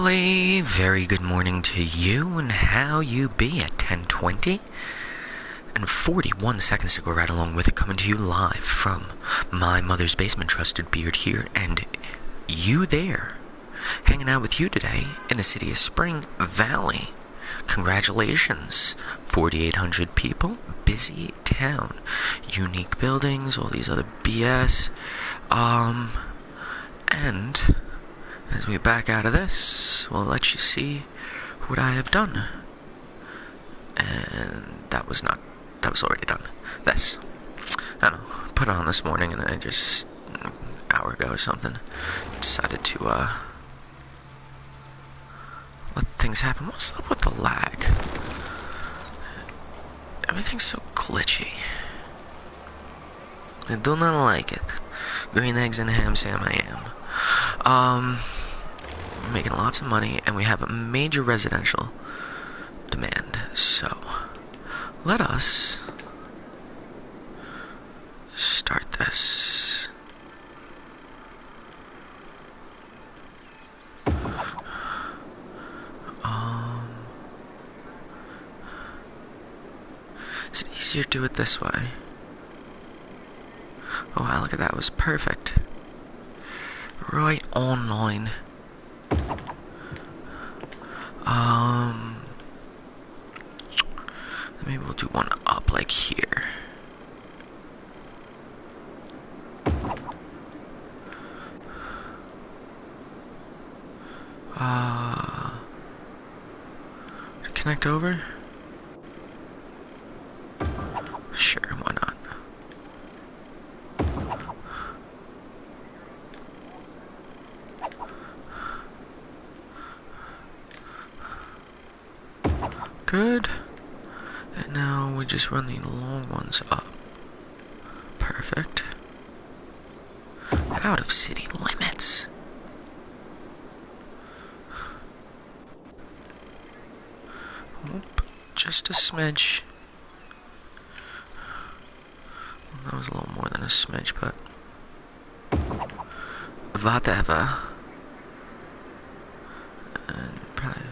Springvalley, very good morning to you, and how you be at 10:20 and 41 seconds to go right along with it, coming to you live from my mother's basement. Trusted Beard here, and you there, hanging out with you today in the city of Spring Valley. Congratulations, 4,800 people, busy town, unique buildings, all these other BS, and as we back out of this, we'll let you see what I have done. And that was already done. This, I don't know, put it on this morning, and I just, an hour ago or something, decided to, let things happen. What's up with the lag? Everything's so glitchy. I do not like it. Green eggs and ham Sam I am. Making lots of money, and we have a major residential demand. So, let us start this. Is it easier to do it this way? Oh wow, look at that, it was perfect. Right online. Maybe we'll do one up like here. Connect over? Sure, why not? Good. And now we just run the long ones up. Perfect. Out of city limits. Oop, just a smidge. Well, that was a little more than a smidge, but whatever. And probably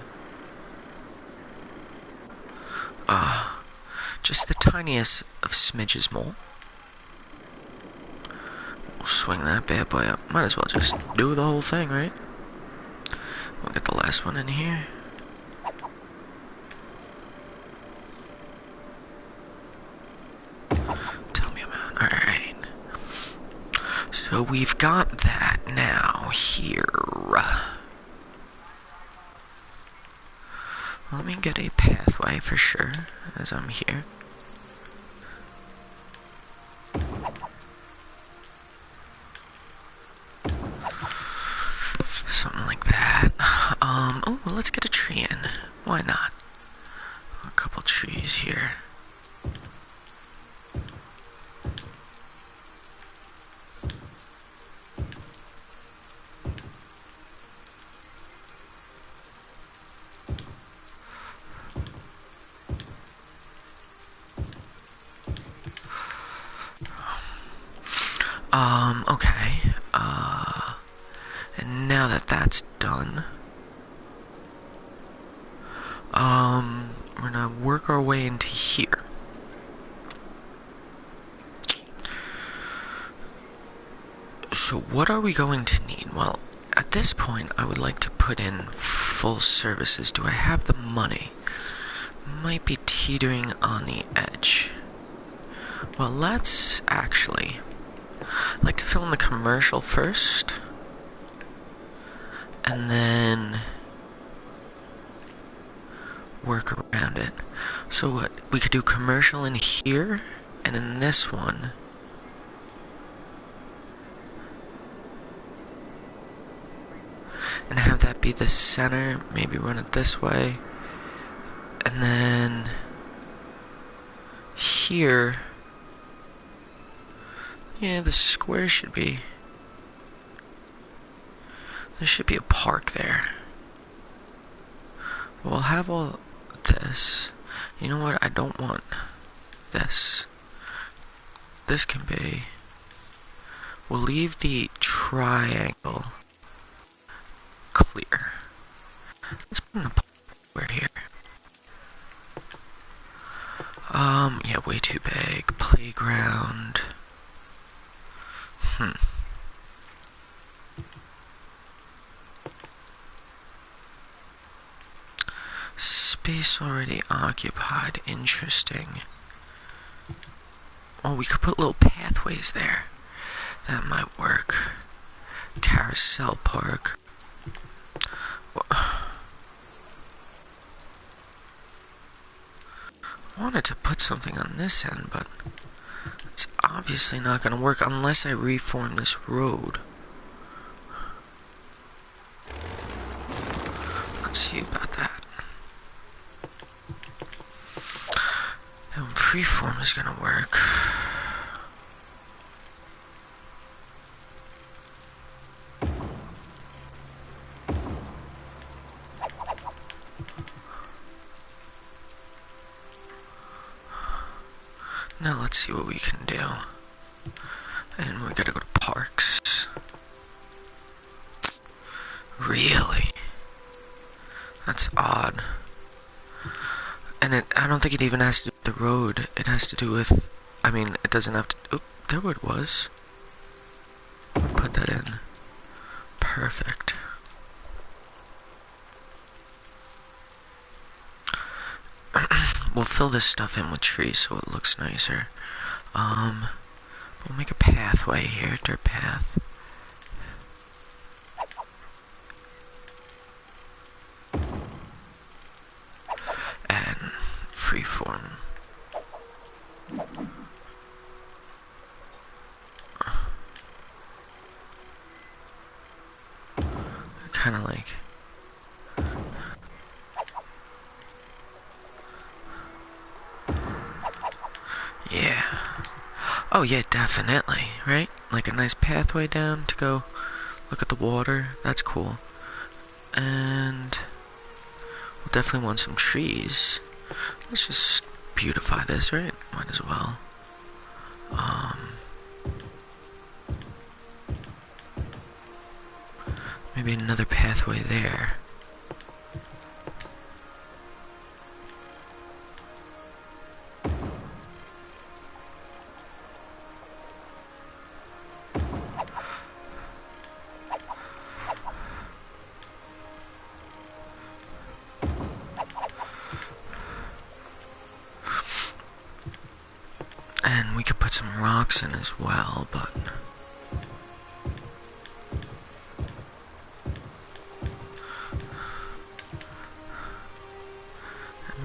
just the tiniest of smidges more. We'll swing that bad boy up. Might as well just do the whole thing, right? We'll get the last one in here. Tell me about. Alright. So we've got that now here. Let me get a pathway for sure, as I'm here. Something like that. Oh, let's get a tree in. Why not? A couple trees here. Okay. And now that that's done, we're gonna work our way into here. So what are we going to need? Well, at this point, I would like to put in full services. Do I have the money? Might be teetering on the edge. Well, let's actually... I'd like to fill in the commercial first, and then work around it. So what, we could do commercial in here, and in this one, and have that be the center, maybe run it this way, and then here, yeah, the square should be, there should be a park there. We'll have all this. You know what? I don't want this. This can be... We'll leave the triangle clear. playground. Space already occupied. Interesting. Oh, we could put little pathways there. That might work. Carousel park. Wanted to put something on this end, but it's obviously not going to work unless I reform this road. Let's see about that. And freeform is going to work. Now let's see what we can do. And we gotta go to parks. Really? That's odd. And I don't think it even has to do with the road. It has to do with, I mean, it doesn't have to, oh, there it was. Put that in. Perfect. We'll fill this stuff in with trees so it looks nicer. We'll make a pathway here, dirt path. And freeform. Kind of like. Yeah. Oh yeah, definitely, right? Like a nice pathway down to go look at the water. That's cool. And we'll definitely want some trees. Let's just beautify this, right? Might as well. Maybe another pathway there. And we could put some rocks in as well, but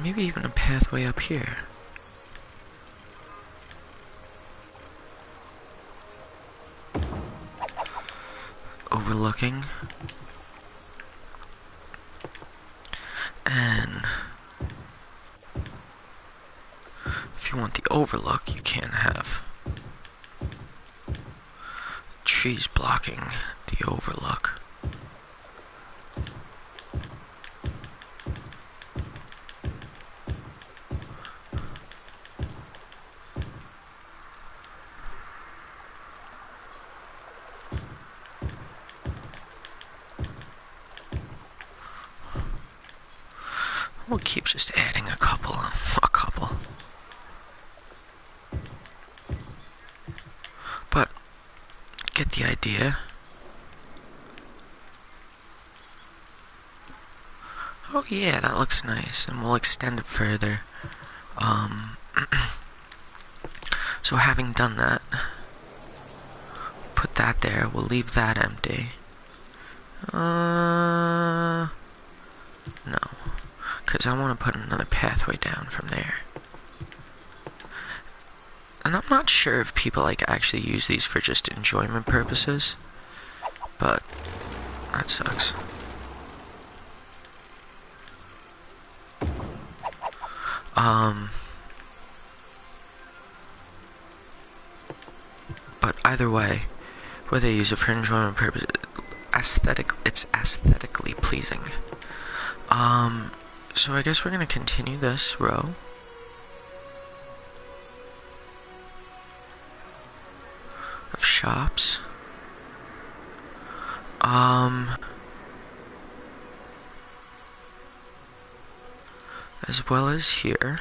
maybe even a pathway up here. Overlooking. And if you want the overlook, you can't have trees blocking the overlook. We'll keep just adding a couple. But, get the idea. Oh yeah, that looks nice, and we'll extend it further. So having done that, put that there, we'll leave that empty. No. Because I want to put another pathway down from there. And I'm not sure if people like actually use these for just enjoyment purposes, but that sucks. But either way, whether they use it for enjoyment purposes, it's aesthetically pleasing. So I guess we're gonna continue this row. Of shops. As well as here.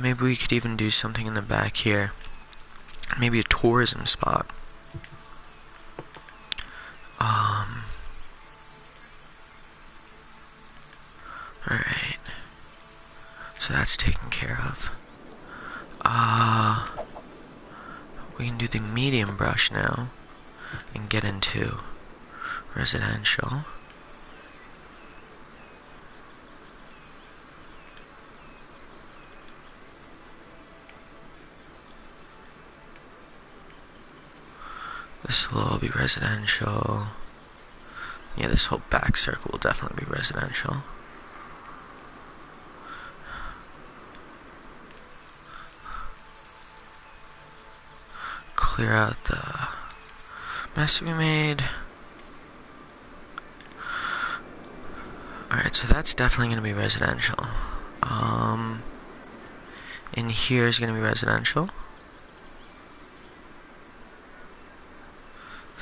maybe we could even do something in the back here. Maybe a tourism spot. Alright. So that's taken care of. We can do the medium brush now and get into residential. This will all be residential. Yeah, this whole back circle will definitely be residential. Clear out the mess we made. Alright, so that's definitely going to be residential. In here is going to be residential.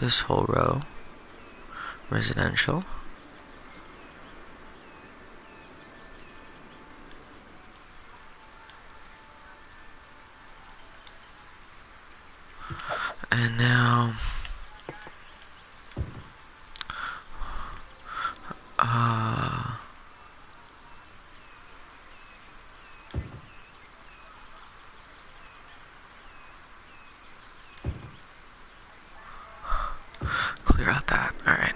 This whole row, residential. And now, clear out that. All right.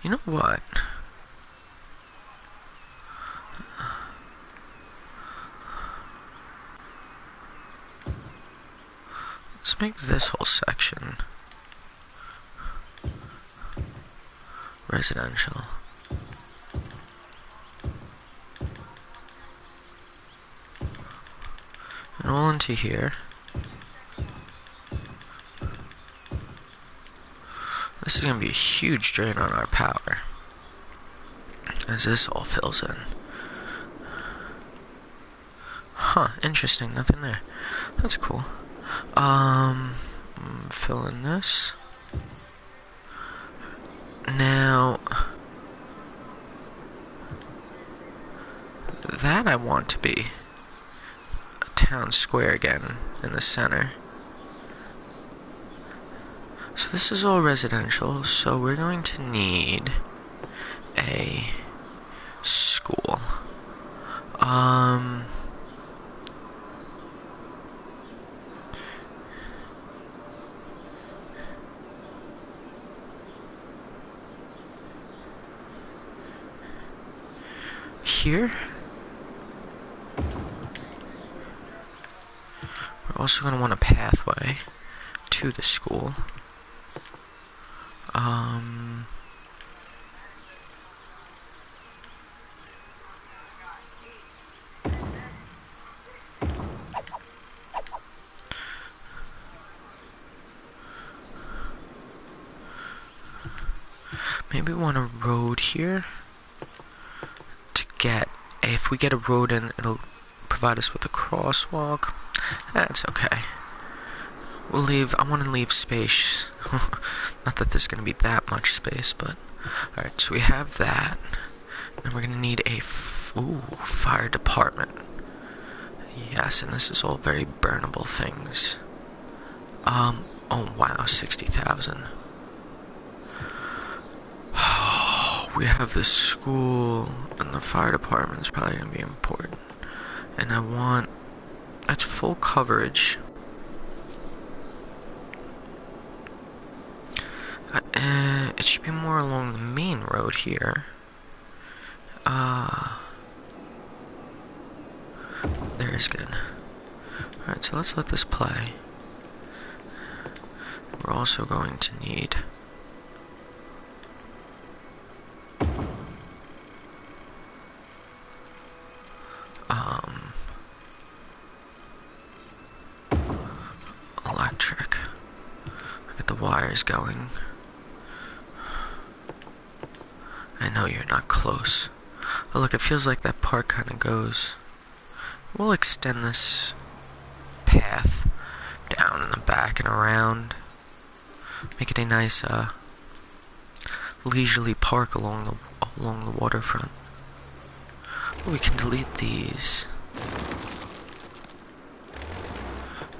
You know what? Let's make this whole section residential. And all into here. This is going to be a huge drain on our power as this all fills in. Huh, interesting, nothing there. That's cool. Fill in this. Now, that I want to be a town square again in the center. So this is all residential, so we're going to need a school. Here, we're also going to want a pathway to the school. Maybe we want a road here to get, if we get a road in, it'll provide us with a crosswalk. That's okay. We'll leave, I want to leave space. Not that there's going to be that much space, but alright, so we have that. And we're going to need a fire department. Yes, and this is all very burnable things. Oh wow, 60,000. We have the school, and the fire department is probably going to be important. And I want, that's full coverage. It should be more along the main road here. There's good. Alright, so let's let this play. We're also going to need electric. Get the wires going. I know you're not close. Oh look, it feels like that part kind of goes. We'll extend this path down in the back and around. Make it a nice leisurely park along the waterfront. We can delete these.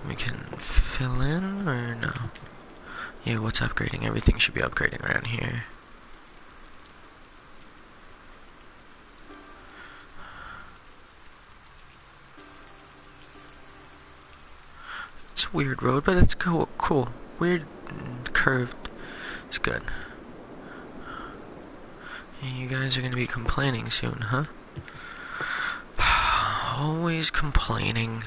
We can fill in, or no? Yeah, what's upgrading? Everything should be upgrading around here. It's a weird road, but it's cool. Weird, curved. It's good. And you guys are gonna be complaining soon, huh? Always complaining.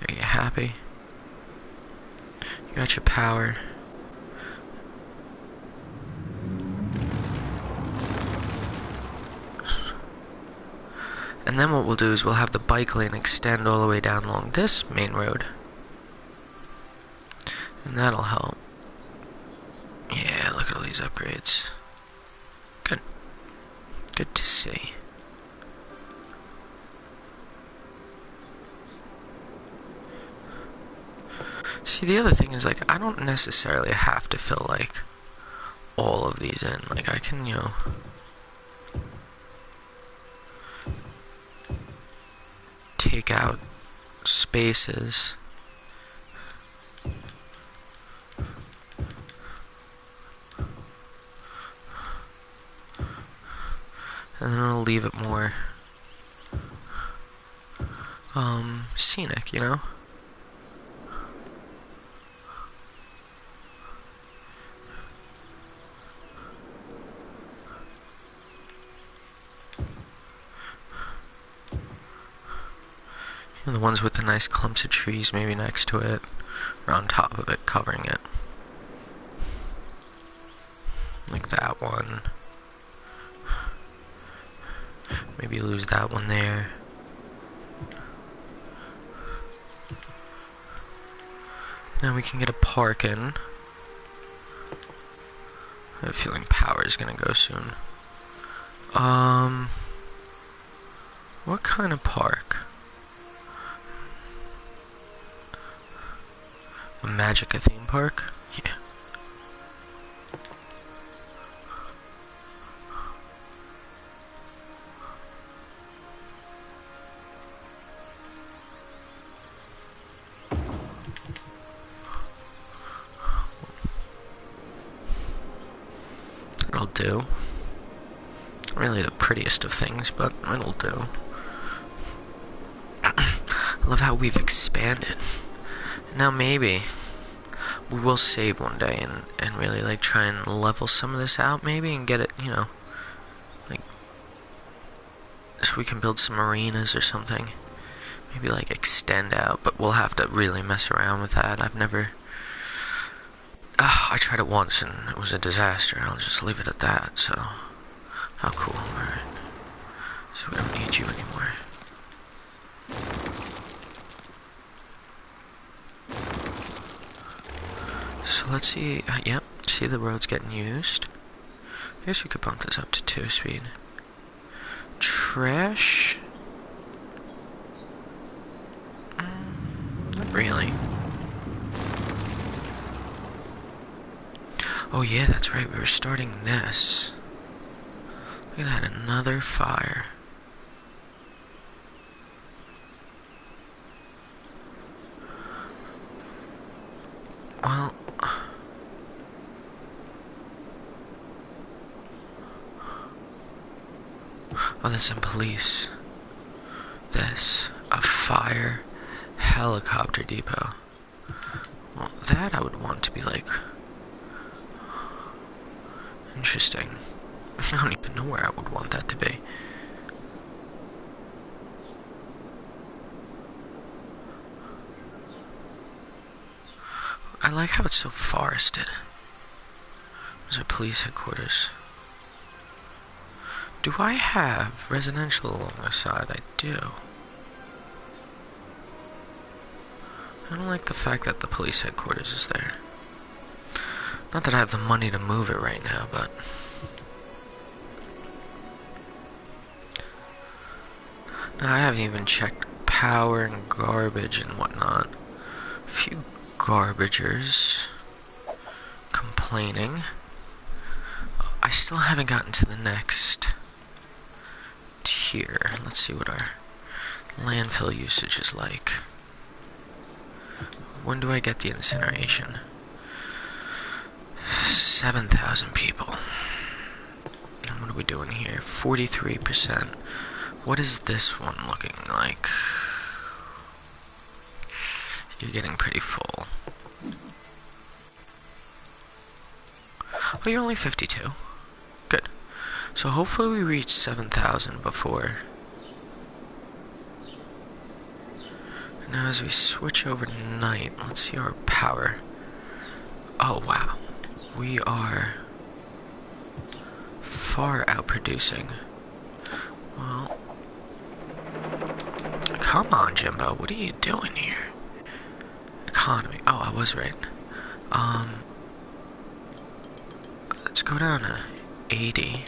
Are you happy? You got your power. And then what we'll do is we'll have the bike lane extend all the way down along this main road. And that'll help. Yeah, look at all these upgrades. Good. Good to see. See, the other thing is, like, I don't necessarily have to fill, like, all of these in. Like, I can, you know, take out spaces. And then I'll leave it more, scenic, you know? And the ones with the nice clumps of trees maybe next to it, or on top of it, covering it. Like that one. Maybe lose that one there. Now we can get a park in. I have a feeling power is gonna go soon. What kind of park? A Magica theme park? Yeah. It'll do. Not really the prettiest of things, but it'll do. I love how we've expanded. Now maybe we will save one day and really like try and level some of this out maybe and get it, you know, like, so we can build some arenas or something. Maybe like extend out, but we'll have to really mess around with that. I've never... I tried it once and it was a disaster. I'll just leave it at that, so... How cool, alright. So we don't need you anymore. So let's see, yep, see the road's getting used. I guess we could bump this up to 2 speed. Trash? Not really. Oh yeah, that's right, we were starting this. Look at that, another fire. Well... Oh, there's some police. This, a fire helicopter depot. Well, that I would want to be like... Interesting. I don't even know where I would want that to be. I like how it's so forested. There's our police headquarters. Do I have residential along the side? I do. I don't like the fact that the police headquarters is there. Not that I have the money to move it right now, but... Now, I haven't even checked power and garbage and whatnot. A few garbagers complaining. I still haven't gotten to the next tier. Let's see what our landfill usage is like. When do I get the incineration? 7,000 people. And what are we doing here? 43%. What is this one looking like? You're getting pretty full. Oh, you're only 52. Good. So hopefully we reach 7,000 before. Now as we switch over to night, let's see our power. Oh wow. We are far outproducing. Well, come on, Jimbo. What are you doing here? Economy. Oh, I was right. Let's go down to 80.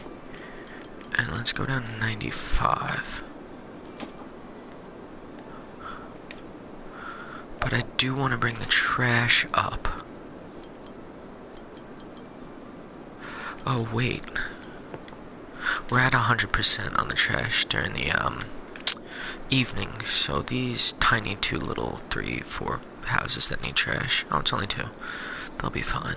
And let's go down to 95. But I do want to bring the trash up. Oh, wait. We're at 100% on the trash during the, evening. So these tiny 2 little 3, 4 houses that need trash. Oh, it's only 2. They'll be fine.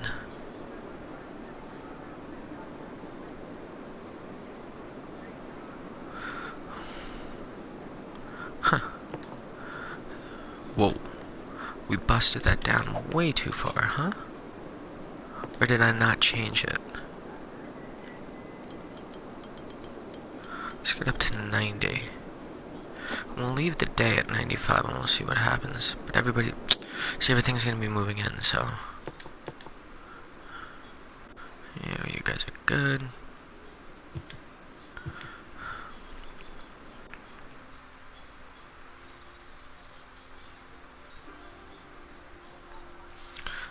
Huh. Whoa. We busted that down way too far, huh? Or did I not change it? Let's get up to 90. We'll leave the day at 95 and we'll see what happens. But everything's gonna be moving in, so. Yeah, you guys are good.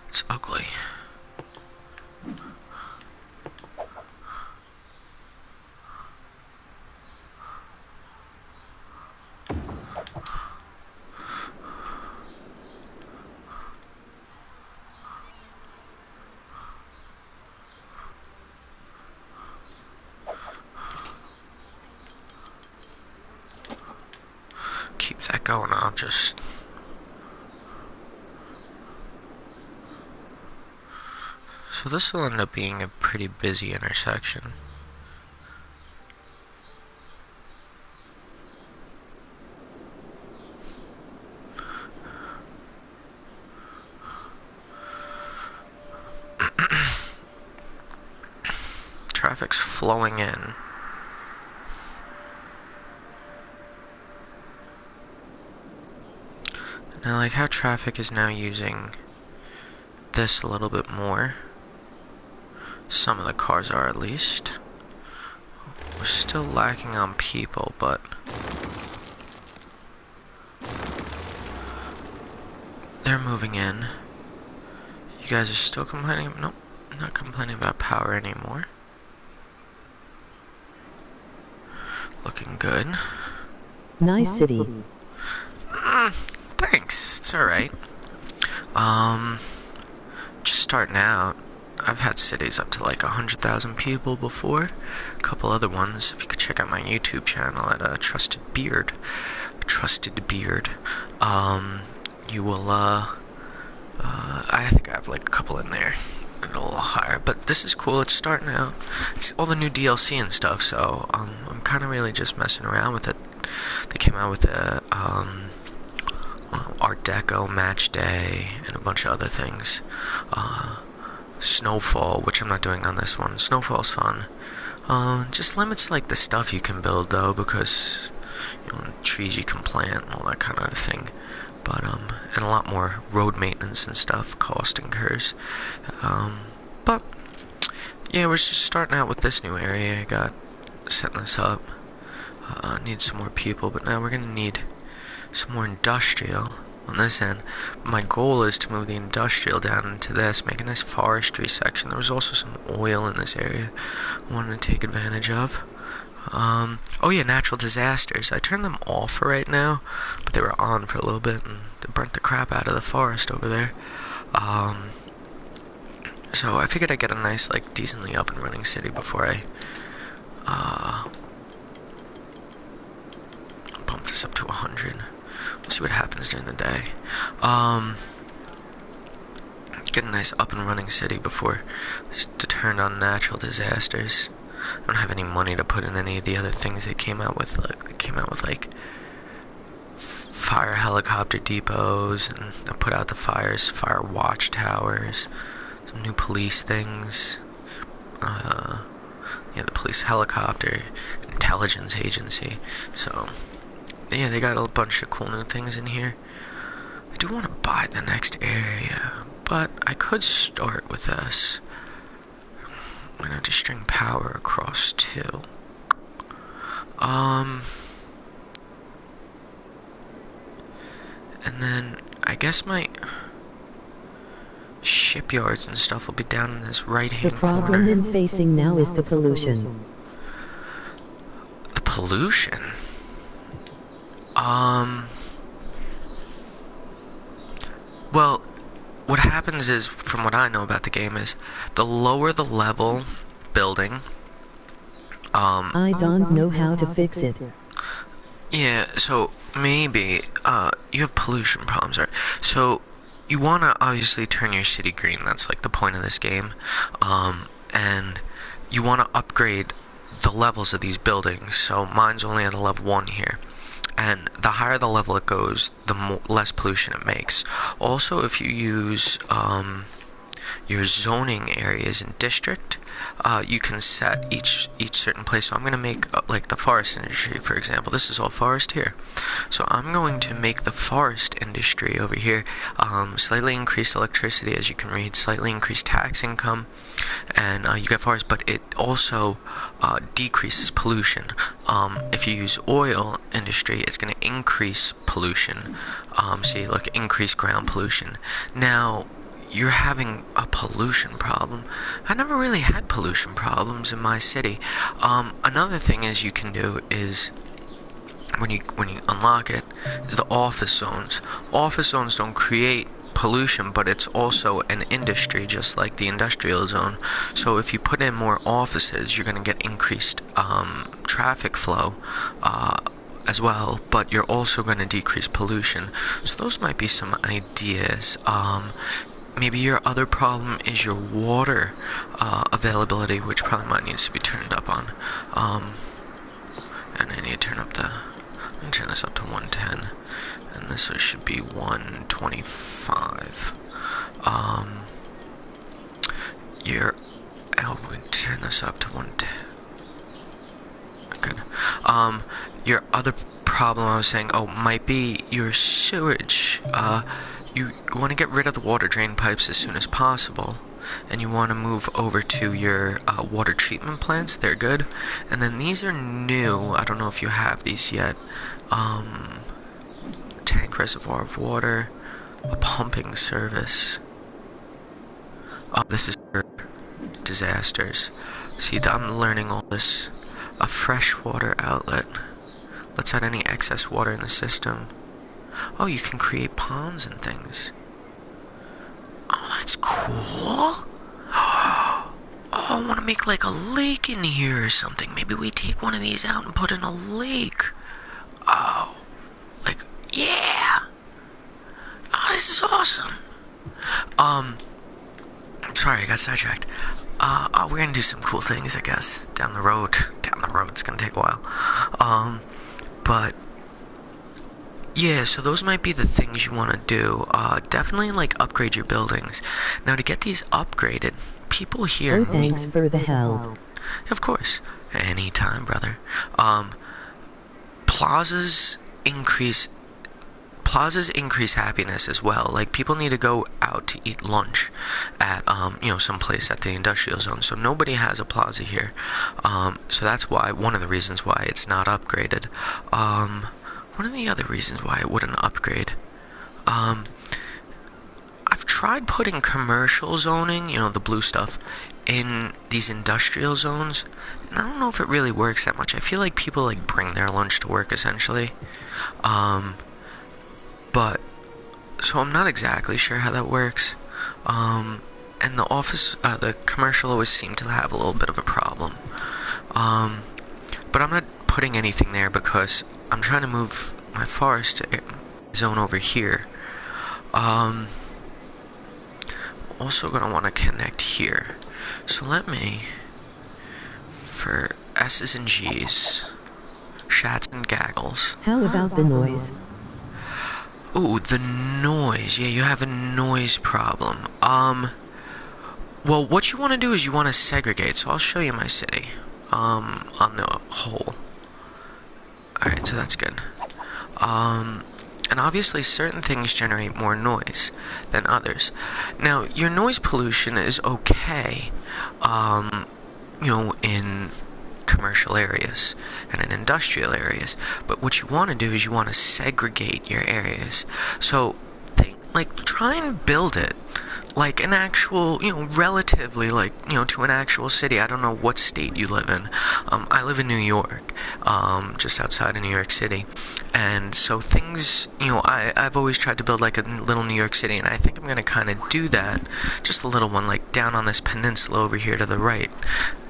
It's ugly. Keep that going, I'll just... So this will end up being a pretty busy intersection. Traffic's flowing in. And I like how traffic is now using this a little bit more. Some of the cars are, at least. We're still lacking on people, but they're moving in. You guys are still complaining? Nope, not complaining about power anymore. Looking good. Nice city. Thanks, it's alright. Just starting out. I've had cities up to like 100,000 people before. A couple other ones. If you could check out my YouTube channel at Trusted Beard, you will. I think I have like a couple in there, a little higher. But this is cool. It's starting out. It's all the new DLC and stuff. So I'm kind of really just messing around with it. They came out with a Art Deco Match Day and a bunch of other things. Snowfall, which I'm not doing on this one. Snowfall's fun. Just limits like the stuff you can build though, because trees you can plant and all that kind of thing. But and a lot more road maintenance and stuff cost incurs. But yeah, we're just starting out with this new area. I got setting this up. Need some more people, but now we're gonna need some more industrial on this end. My goal is to move the industrial down into this, make a nice forestry section. There was also some oil in this area I wanted to take advantage of. Oh yeah, natural disasters. I turned them off for right now, but they were on for a little bit and they burnt the crap out of the forest over there. So I figured I'd get a nice, like, decently up and running city before I, bump this up to 100. We'll see what happens during the day. Get a nice up and running city before to turn on natural disasters. I don't have any money to put in any of the other things they came out with. Like fire helicopter depots, and I put out the fires, fire watchtowers, some new police things. The police helicopter, intelligence agency. So, yeah, they got a bunch of cool new things in here. I do want to buy the next area, but I could start with this. I'm gonna have to string power across too. And then I guess my shipyards and stuff will be down in this right-hand corner. The problem I'm facing now is the pollution. The pollution? Well, what happens is, from what I know about the game, is the lower the level building, I don't know how to fix it. Yeah, so maybe, you have pollution problems, right? So, you want to obviously turn your city green. That's like the point of this game. And you want to upgrade the levels of these buildings. So mine's only at a level 1 here. And the higher the level it goes, the less pollution it makes. Also, if you use your zoning areas in district, you can set each certain place. So I'm going to make like the forest industry, for example. This is all forest here. So I'm going to make the forest industry over here slightly increase electricity, as you can read, slightly increase tax income, and you get forest, but it also decreases pollution. If you use oil industry, it's going to increase pollution. See, look, increase ground pollution. Now, you're having a pollution problem. I never really had pollution problems in my city. Another thing is you can do is when you unlock it is the office zones. Office zones don't create pollution, but it's also an industry, just like the industrial zone. So if you put in more offices, you're going to get increased traffic flow as well, but you're also going to decrease pollution. So those might be some ideas. Maybe your other problem is your water availability, which probably might need to be turned up on. And I need to turn up I'm going to turn this up to 110. And this should be 125. We turn this up to 110. Good. Your other problem I was saying, might be your sewage. You want to get rid of the water drain pipes as soon as possible, and you want to move over to your water treatment plants. They're good. And then these are new. I don't know if you have these yet. Tank reservoir of water, a pumping service. This is for disasters. See, I'm learning all this. A freshwater outlet. Let's add any excess water in the system. Oh, you can create ponds and things. Oh, that's cool. Oh, I want to make like a lake in here or something. Maybe we take one of these out and put in a lake. Oh, like, yeah. Oh, this is awesome. Sorry, I got sidetracked. We're gonna do some cool things, I guess, down the road. It's gonna take a while. But yeah, so those might be the things you want to do. Definitely, like, upgrade your buildings. Now, to get these upgraded, people here... Oh, thanks for the help. Of course. Anytime, brother. Plazas increase happiness as well. Like, people need to go out to eat lunch at, someplace at the industrial zone. So nobody has a plaza here. So that's one of the reasons why it's not upgraded. One of the other reasons why it wouldn't upgrade, I've tried putting commercial zoning, the blue stuff, in these industrial zones, and I don't know if it really works that much. I feel like people, like, bring their lunch to work, essentially. But, so I'm not exactly sure how that works. And the commercial always seemed to have a little bit of a problem. But I'm not putting anything there because I'm trying to move my forest zone over here. Also gonna want to connect here. So let me, for S's and G's, shats and gaggles. How about the noise? Ooh, the noise. Yeah, you have a noise problem. Well, what you want to do is you want to segregate. So I'll show you my city, on the whole. Alright, so that's good. And obviously certain things generate more noise than others. Now, your noise pollution is okay, in commercial areas and in industrial areas, but what you want to do is you want to segregate your areas. So try and build it like an actual, relatively to an actual city. I don't know what state you live in. I live in New York, just outside of New York City, and so things, I've always tried to build like a little New York City, and I think I'm going to kind of do that, just a little one, like down on this peninsula over here to the right,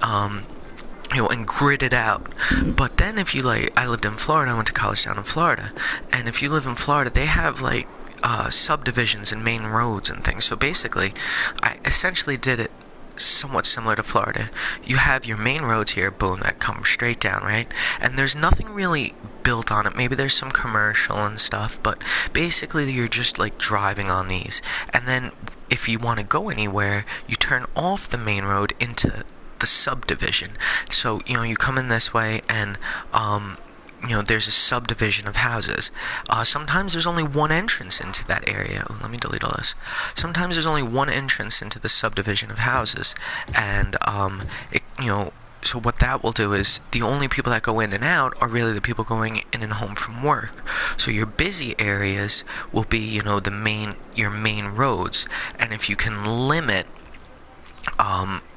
and grid it out. But then if you I lived in Florida, I went to college down in Florida, and if you live in Florida, they have subdivisions and main roads and things. So basically, I essentially did it somewhat similar to Florida. You have your main roads here, boom, that come straight down, right? And there's nothing really built on it. Maybe there's some commercial and stuff, but basically you're just driving on these. And then if you want to go anywhere, you turn off the main road into the subdivision. So, you come in this way and there's a subdivision of houses. Sometimes there's only one entrance into that area. Let me delete all this. Sometimes there's only one entrance into the subdivision of houses, and so what that will do is the only people that go in and out are really the people going in and home from work. So your busy areas will be, your main roads, and if you can limit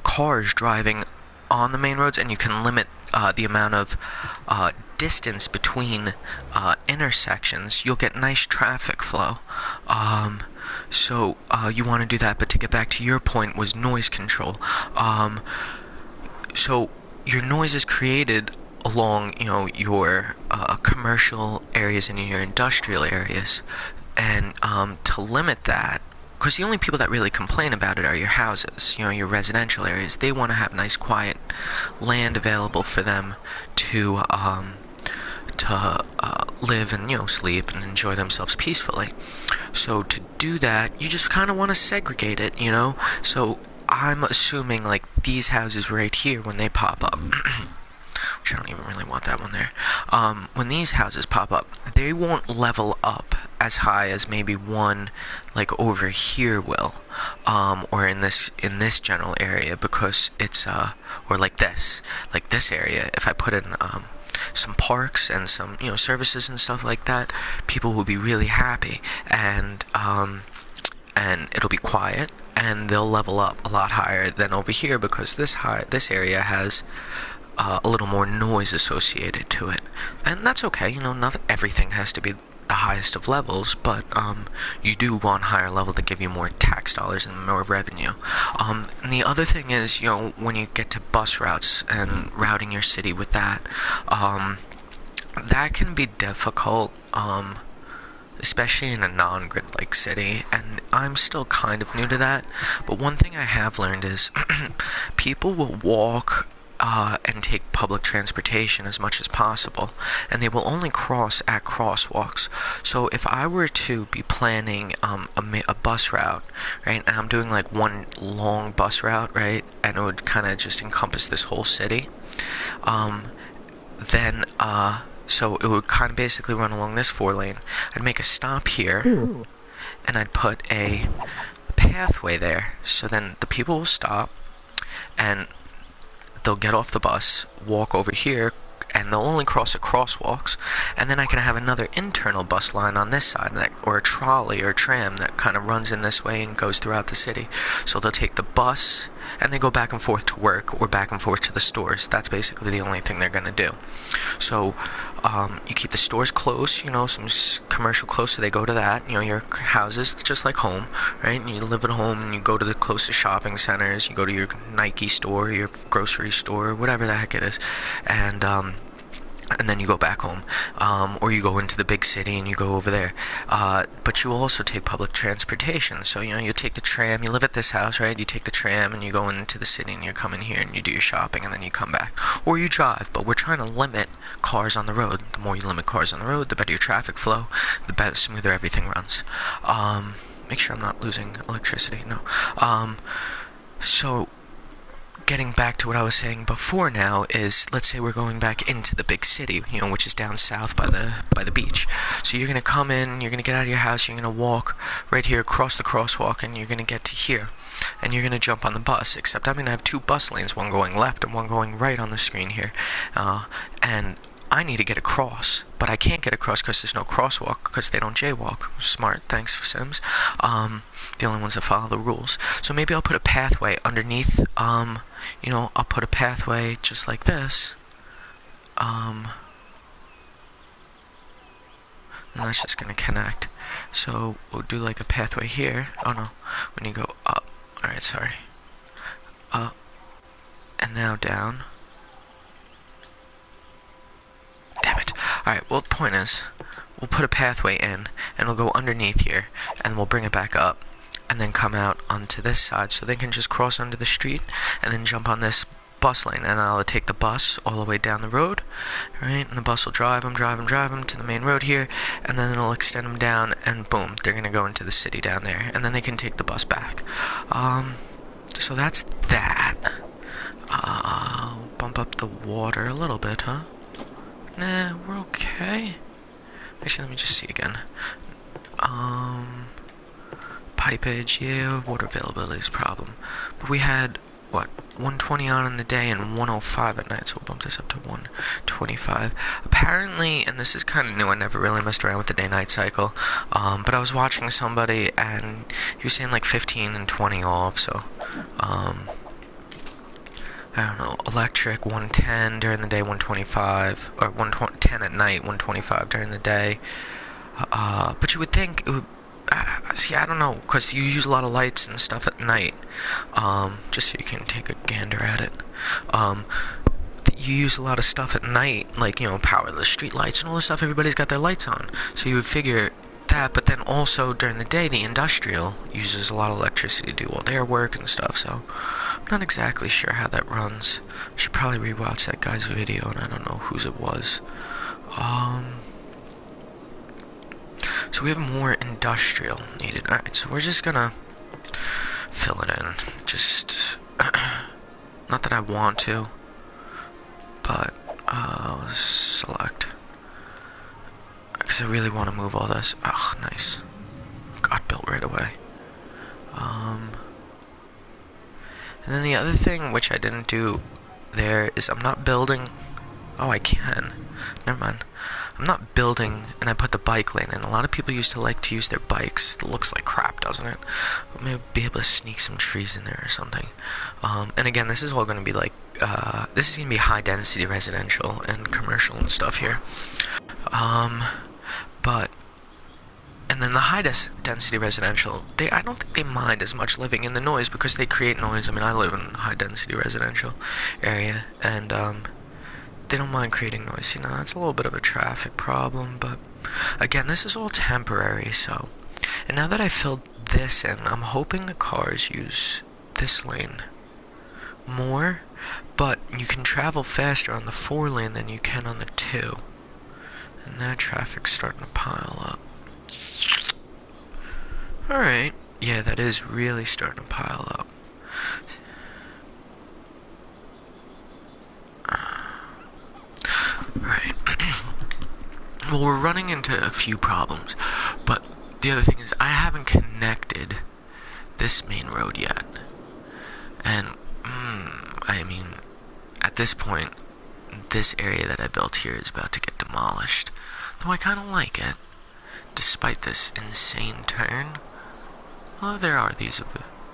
cars driving on the main roads, and you can limit the amount of distance between intersections, you'll get nice traffic flow. So you want to do that. But to get back to your point, was noise control. So your noise is created along your commercial areas and in your industrial areas, and to limit that, because the only people that really complain about it are your houses, your residential areas. They want to have nice, quiet land available for them to live and, sleep and enjoy themselves peacefully. So to do that, you just kind of want to segregate it, So I'm assuming, these houses right here, when they pop up, which I don't even really want that one there, when these houses pop up, they won't level up as high as maybe one over here will, or in this general area, because it's or this area, if I put in some parks and some services and stuff like that, people will be really happy, and it'll be quiet, and they'll level up a lot higher than over here, because this area has a little more noise associated to it. And that's okay, not everything has to be the highest of levels, but you do want higher level to give you more tax dollars and more revenue. And the other thing is, when you get to bus routes and routing your city with that, that can be difficult, especially in a non-grid-like city, and I'm still kind of new to that. But one thing I have learned is people will walk and take public transportation as much as possible, and they will only cross at crosswalks. So if I were to be planning a bus route, right, and I'm doing one long bus route, right, and it would kind of just encompass this whole city, then so it would kind of basically run along this 4-lane. I'd make a stop here, and I'd put a pathway there, so then the people will stop, and they'll get off the bus, walk over here, and they'll only cross at crosswalks, and then I can have another internal bus line on this side, or a trolley or tram that kind of runs in this way and goes throughout the city. So they'll take the bus, and they go back and forth to work or back and forth to the stores. That's basically the only thing they're going to do. So you keep the stores close, you know, some commercial close, so they go to that. You know, your houses, just like home, right? And you live at home, and you go to the closest shopping centers. You go to your Nike store, your grocery store, whatever the heck it is, and then you go back home, or you go into the big city and you go over there. But you also take public transportation. So, you know, you take the tram. You live at this house, right? You take the tram and you go into the city and you come in here and you do your shopping and then you come back. Or you drive, but we're trying to limit cars on the road. The more you limit cars on the road, the better your traffic flow, the better, smoother everything runs. Make sure I'm not losing electricity. No. So getting back to what I was saying before now is, let's say we're going back into the big city, you know, which is down south by the beach. So you're going to come in, you're going to get out of your house, you're going to walk right here across the crosswalk, and you're going to get to here. And you're going to jump on the bus, except I'm going to have 2 bus lanes, one going left and one going right on the screen here. And I need to get across, but I can't get across because there's no crosswalk, because they don't jaywalk. Smart, thanks for Sims. The only ones that follow the rules. So maybe I'll put a pathway underneath, you know, I'll put a pathway just like this. And that's just going to connect. So we'll do like a pathway here. Oh no, when you go up. Alright, sorry. Up. And now down. Damn it. Alright, well, the point is, we'll put a pathway in, and we'll go underneath here, and we'll bring it back up, and then come out onto this side, so they can just cross under the street, and then jump on this bus lane, and I'll take the bus all the way down the road, right, and the bus will drive them to the main road here, and then it'll extend them down, and boom, they're gonna go into the city down there, and then they can take the bus back. So that's that. Bump up the water a little bit, huh? Nah, we're okay. Actually, let me just see again. Pipage, yeah, water availability is a problem. But we had, what, 120 on in the day and 105 at night, so we'll bump this up to 125. Apparently, and this is kind of new, I never really messed around with the day-night cycle, but I was watching somebody, and he was saying like 15 and 20 off, so, I don't know, electric 110 during the day, 125, or 110 at night, 125 during the day. But you would think it would, see, I don't know, because you use a lot of lights and stuff at night, just so you can take a gander at it. You use a lot of stuff at night, like, you know, power the street lights and all this stuff, everybody's got their lights on. So you would figure that, but then also during the day, the industrial uses a lot of electricity to do all their work and stuff, so I'm not exactly sure how that runs. I should probably rewatch that guy's video, and I don't know whose it was. So we have more industrial needed. Alright, so we're just gonna fill it in. Just, not that I want to, but, select. Because I really want to move all this. Ugh, nice. Got built right away. And then the other thing, which I didn't do there, is I'm not building... Oh, I can. Never mind. I'm not building, and I put the bike lane in. A lot of people used to like to use their bikes. It looks like crap, doesn't it? But maybe be able to sneak some trees in there or something. And again, this is all going to be like... this is going to be high-density residential and commercial and stuff here. But... And then the high-density residential, I don't think they mind as much living in the noise because they create noise. I mean, I live in a high-density residential area, and they don't mind creating noise. You know, it's a little bit of a traffic problem, but again, this is all temporary, so. And now that I filled this in, I'm hoping the cars use this lane more, but you can travel faster on the 4-lane than you can on the 2. And that traffic's starting to pile up. Alright, yeah, that is really starting to pile up. Right. Well, we're running into a few problems, but the other thing is I haven't connected this main road yet. And, I mean, at this point, this area that I built here is about to get demolished. Though I kind of like it. Despite this insane turn, well, there are these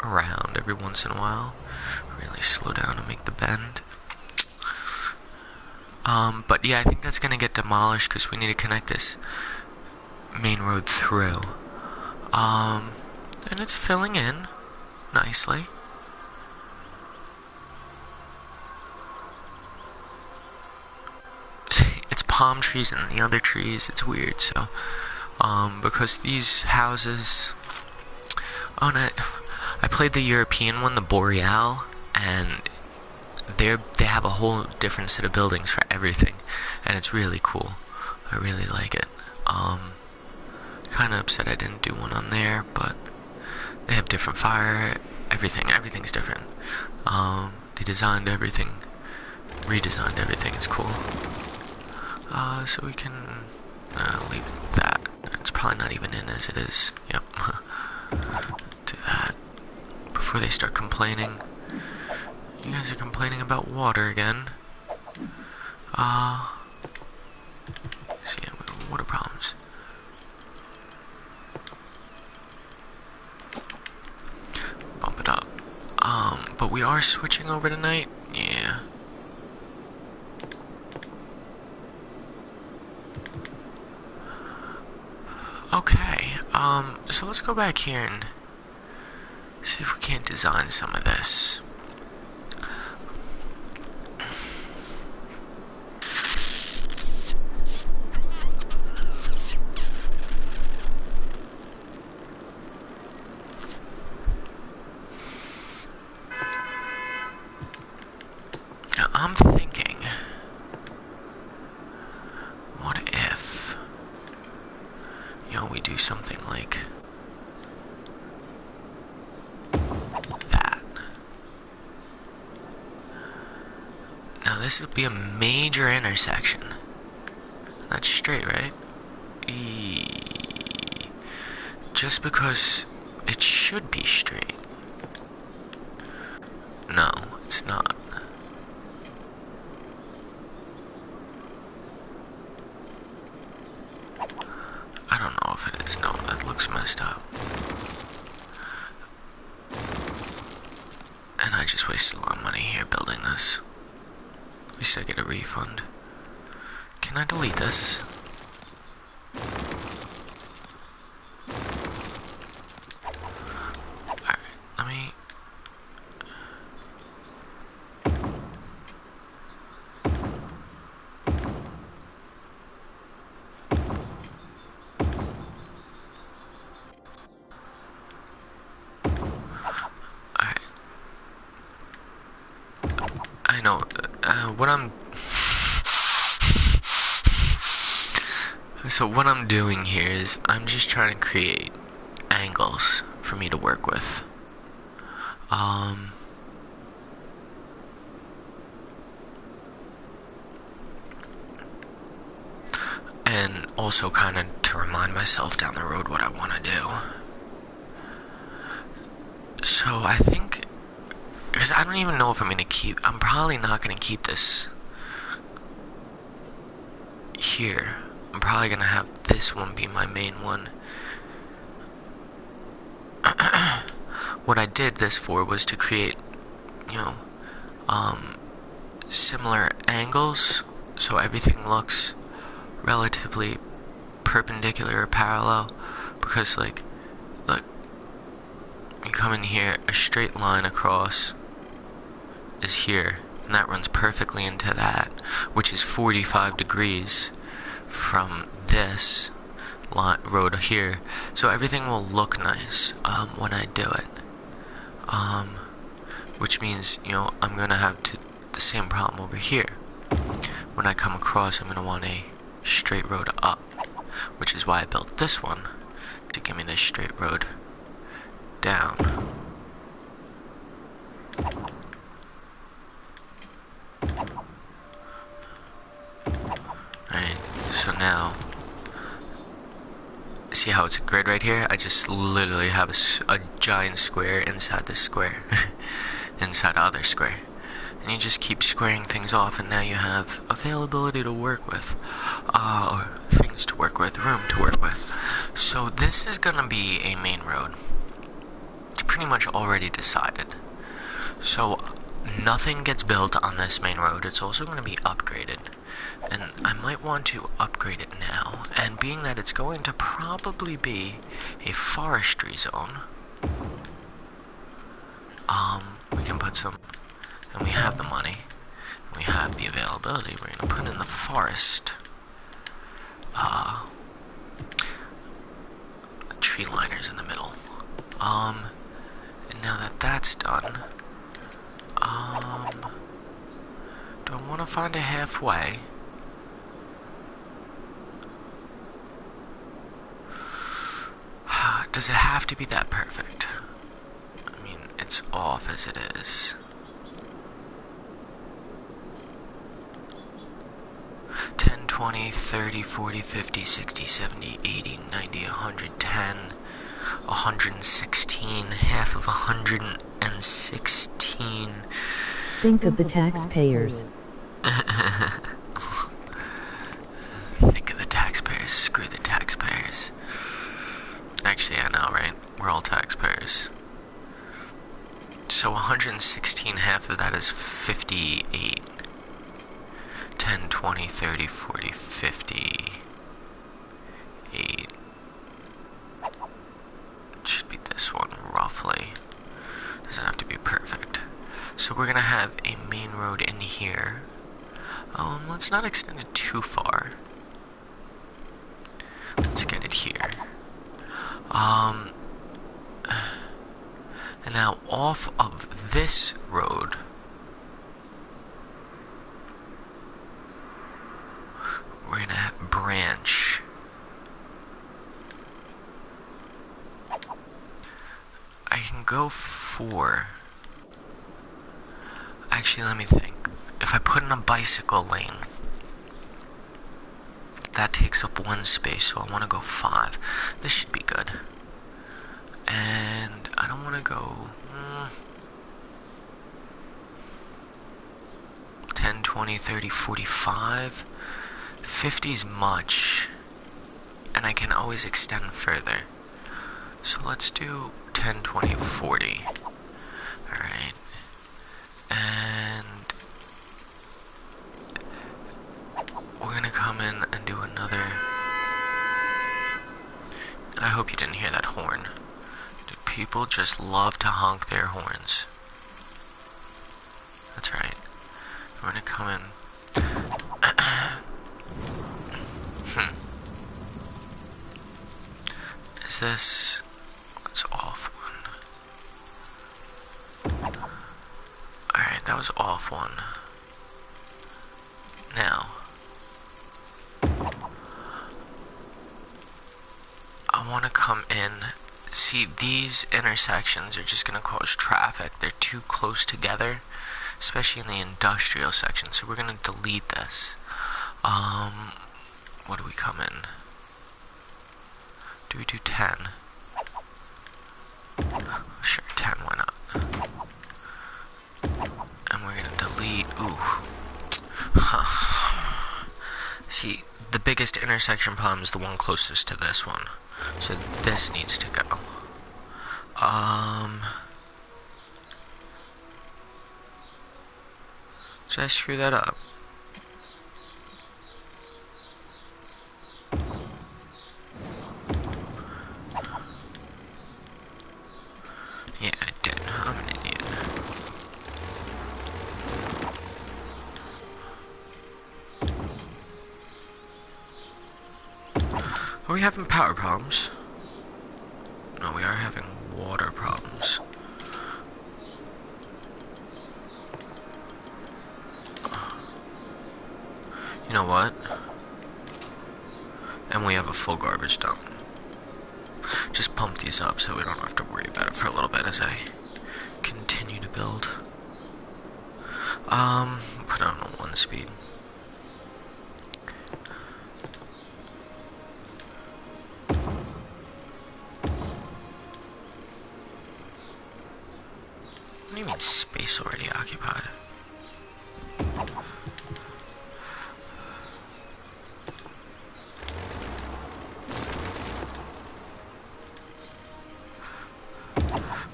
around every once in a while. Really slow down and make the bend. But yeah, I think that's gonna get demolished because we need to connect this main road through. And it's filling in nicely. It's palm trees and the other trees. It's weird. So, because these houses. Oh, no, I played the European one, the Boreal, and they have a whole different set of buildings for everything, and it's really cool. I really like it. Kind of upset I didn't do one on there, but they have different fire, everything's different. They designed everything, redesigned everything. It's cool. So we can leave that. It's probably not even in as it is. Yep. Do that before they start complaining. You guys are complaining about water again. So yeah, water problems. Bump it up. But we are switching over tonight. Yeah. Okay. So let's go back here and see if we can't design some of this. Now, I'm thinking, what if, we do something like that. Now, this would be a major intersection. That's straight, right? Just because it should be straight. No, it's not. I don't know if it is. No, that looks messed up. And I just wasted a lot of money here building this. At least I get a refund. Can I delete this? Alright, let me... I know, what I'm doing here is I'm just trying to create angles for me to work with. And also kind of to remind myself down the road what I want to do. So I think, because I don't even know if I'm probably not going to keep this here. I'm probably going to have this one be my main one. What I did this for was to create, similar angles, so everything looks relatively perpendicular or parallel, because look, you come in here, a straight line across is here, and that runs perfectly into that, which is 45 degrees from this road here, so everything will look nice when I do it, which means, I'm gonna have the same problem over here. When I come across, I'm gonna want a straight road up, which is why I built this one, to give me this straight road down. Alright, so now, see how it's a grid right here? I just literally have a giant square inside this square, inside other square. And you just keep squaring things off, and now you have availability to work with, or things to work with, room to work with. So this is gonna be a main road. pretty much already decided. So nothing gets built on this main road. It's also going to be upgraded. And I might want to upgrade it now. And being that it's going to probably be a forestry zone, we can put some, and we have the money, we have the availability, we're going to put in the forest, tree liners in the middle. And now that that's done, do I want to find a halfway? Does it have to be that perfect? I mean, it's off as it is. 10, 20, 30, 40, 50, 60, 70, 80, 90, 110, 116, half of 116. Think of the taxpayers. Think of the taxpayers. Screw the taxpayers. Actually, I know, right? We're all taxpayers. So 116, half of that is 58. 10, 20, 30, 40, 50. 8. It should be this one, roughly. Doesn't have to be perfect. So we're gonna have a main road in here. Let's not extend it too far. Let's get it here. And now off of this road, we're gonna branch. I can go for, actually let me think. If I put in a bicycle lane, that takes up 1 space, so I want to go 5. This should be good. And I don't want to go 10, 20, 30, 45. 50's much, and I can always extend further. So let's do 10, 20, 40. Alright. And we're gonna come in and do another. I hope you didn't hear that horn. Dude, people just love to honk their horns. That's right. We're gonna come in. Is this? What's off one? Alright, that was off one. Now, I want to come in. See, these intersections are just going to cause traffic. They're too close together, especially in the industrial section. So we're going to delete this. What do we come in? Do we do 10? Sure, 10, why not? And we're gonna delete, See, the biggest intersection problem is the one closest to this one. So this needs to go. Did I screw that up? Yeah, I did. I'm an idiot. Are we having power problems? No, we are having water problems. You know what? And we have a full garbage dump. Just pump these up so we don't have to worry about it for a little bit as I continue to build. Put it on 1 speed. What do you mean space already occupied?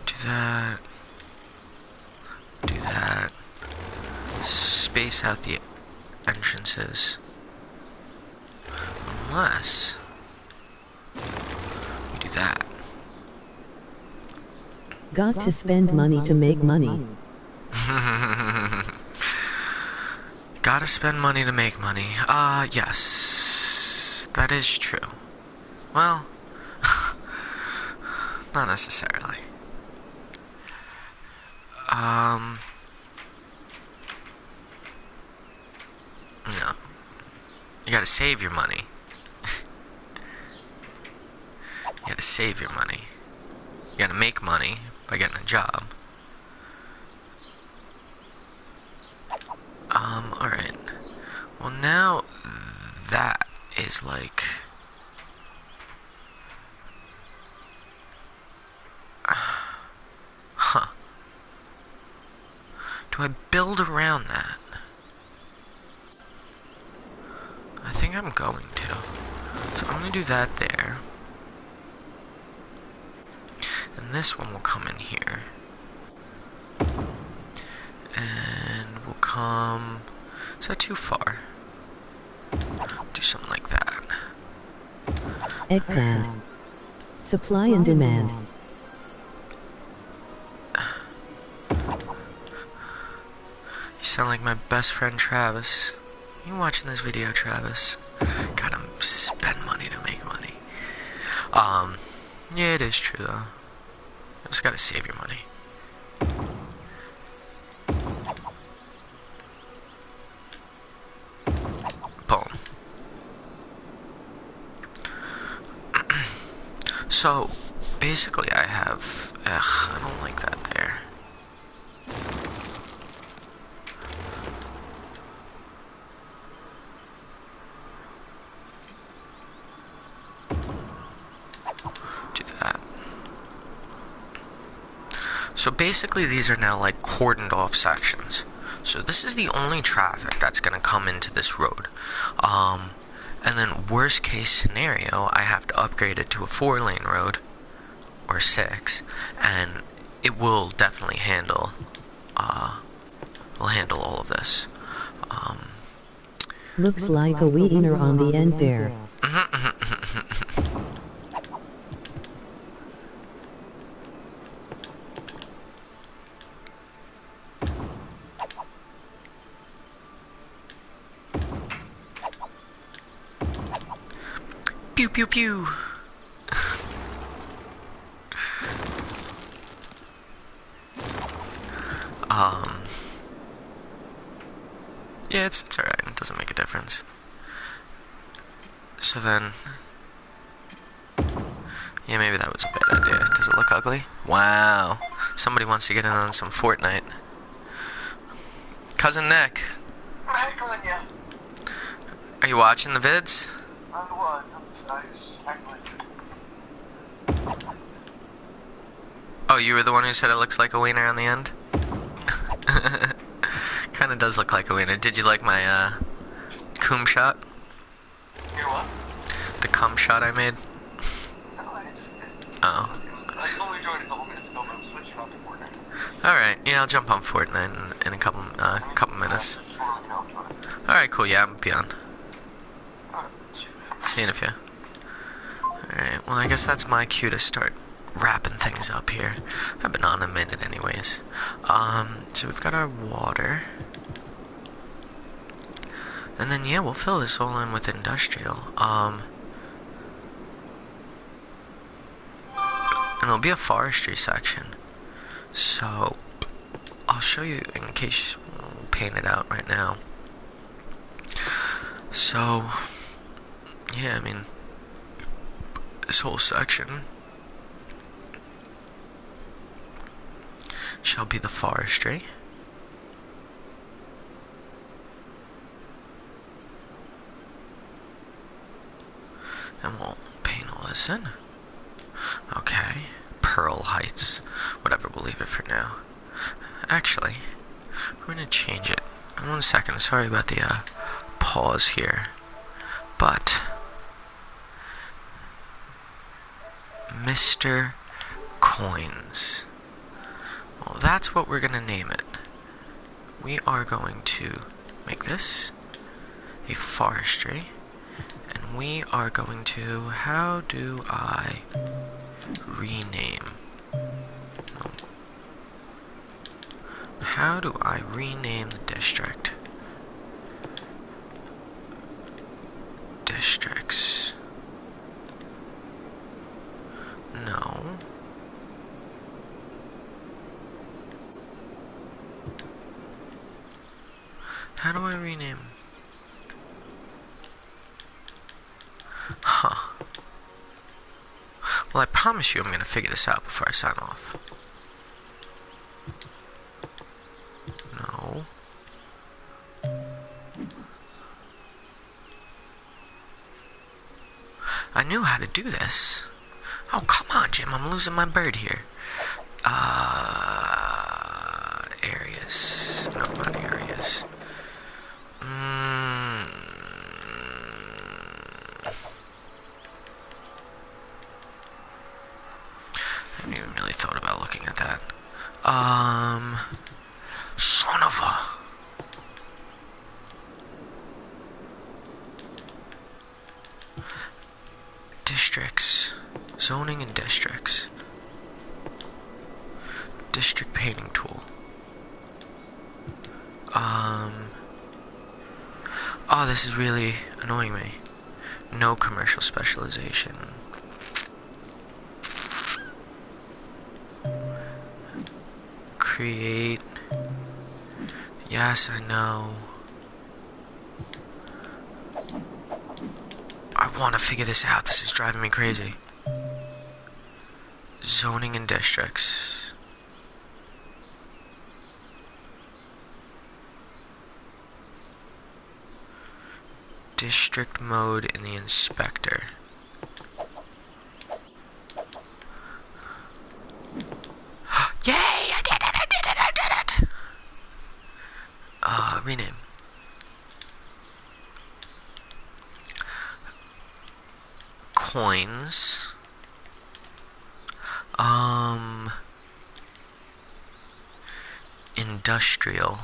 Do that. space out the entrances. Unless we do that. Got to spend money to make money. Gotta spend money to make money. Yes. That is true. Well, not necessarily. No. You gotta save your money. You gotta save your money. You gotta make money by getting a job. Alright. Well, now that is like... Huh. Do I build around that? I think I'm going to. So I'm gonna do that there. And this one will come in here. And we'll come... Is that too far? Do something like that. Eggplant. Supply and demand. You sound like my best friend Travis. You watching this video, Travis? Gotta spend money to make money. Yeah, it is true though. You just gotta save your money. Boom. So, basically I have... I don't like that there. Do that. So basically these are now like cordoned off sections. So this is the only traffic that's going to come into this road. And then worst case scenario, I have to upgrade it to a 4-lane road or 6, and it will definitely handle all of this. Looks like a wiener on the end there. Pew pew pew. Yeah, it's alright. It doesn't make a difference. So then, yeah, maybe that was a bad idea. Does it look ugly? Wow. Somebody wants to get in on some Fortnite. Cousin Nick. Heckling you. Are you watching the vids? I was just heckling you. Oh, you were the one who said it looks like a wiener on the end? Kinda does look like a wiener. Did you like my, cum shot? Your what? The cum shot I made? No, it's Oh. I only joined a couple minutes ago, but I'm switching on to Fortnite. Alright, yeah, I'll jump on Fortnite in a couple minutes. Just wanna let you know I'm doing it. Alright, cool, yeah, I'm beyond. Shoot. See you in a few. Alright, well, I guess that's my cue to start wrapping things up here. I've been on a minute anyways. So we've got our water. And then, yeah, we'll fill this all in with industrial. And it'll be a forestry section. So, I'll show you in case we'll paint it out right now. So, yeah, I mean, this whole section shall be the forestry. And we'll paint all this in. Okay. Pearl Heights. Whatever, we'll leave it for now. Actually, we're gonna change it. 1 second, sorry about the pause here. But Mr. Coins. Well, that's what we're gonna name it. We are going to make this a forestry. And we are going to, how do I rename? How do I rename the district? Districts. No. How do I rename? Huh. Well, I promise you I'm going to figure this out before I sign off. No. I knew how to do this. Oh, come on, Jim. I'm losing my bird here. Areas. No, not areas. I haven't even really thought about looking at that. Son of a... Districts. Zoning and districts. District painting tool. Oh, this is really annoying me. No commercial specialization. Create. Yes, I know. I want to figure this out. This is driving me crazy. Zoning and districts. District mode in the inspector. Yay! I did it! I did it! I did it! Rename. Coins. Industrial.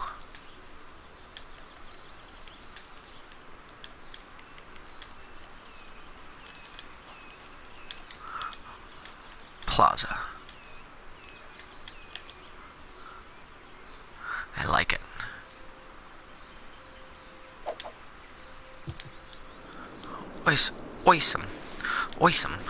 Plaza. I like it. Awesome. Awesome.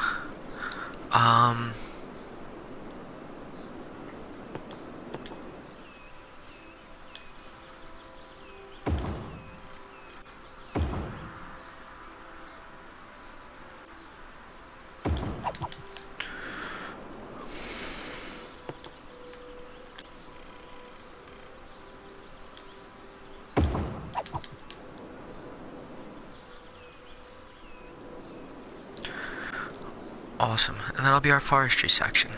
Awesome. And that'll be our forestry section.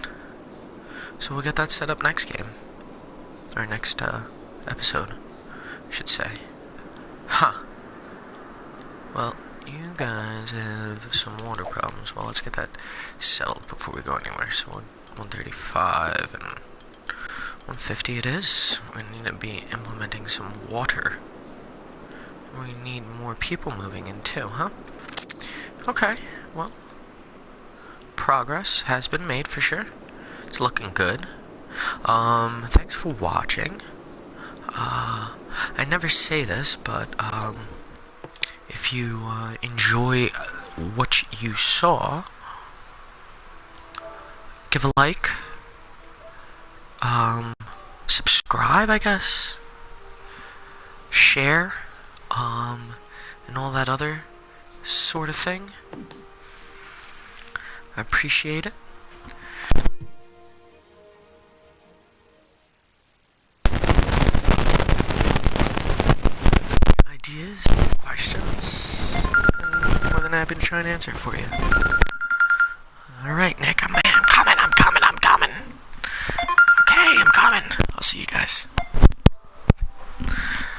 So we'll get that set up next game. Or next, episode, I should say. Huh. Well, you guys have some water problems. Well, let's get that settled before we go anywhere. So 135 and 150 it is. We need to be implementing some water. We need more people moving in too, huh? Okay, well, progress has been made for sure. It's looking good. Thanks for watching. I never say this, but, if you, enjoy what you saw, give a like, subscribe, I guess, share, and all that other sort of thing. I appreciate it. Ideas, questions, I'm more than happy to try and answer for you. Alright, Nick, I'm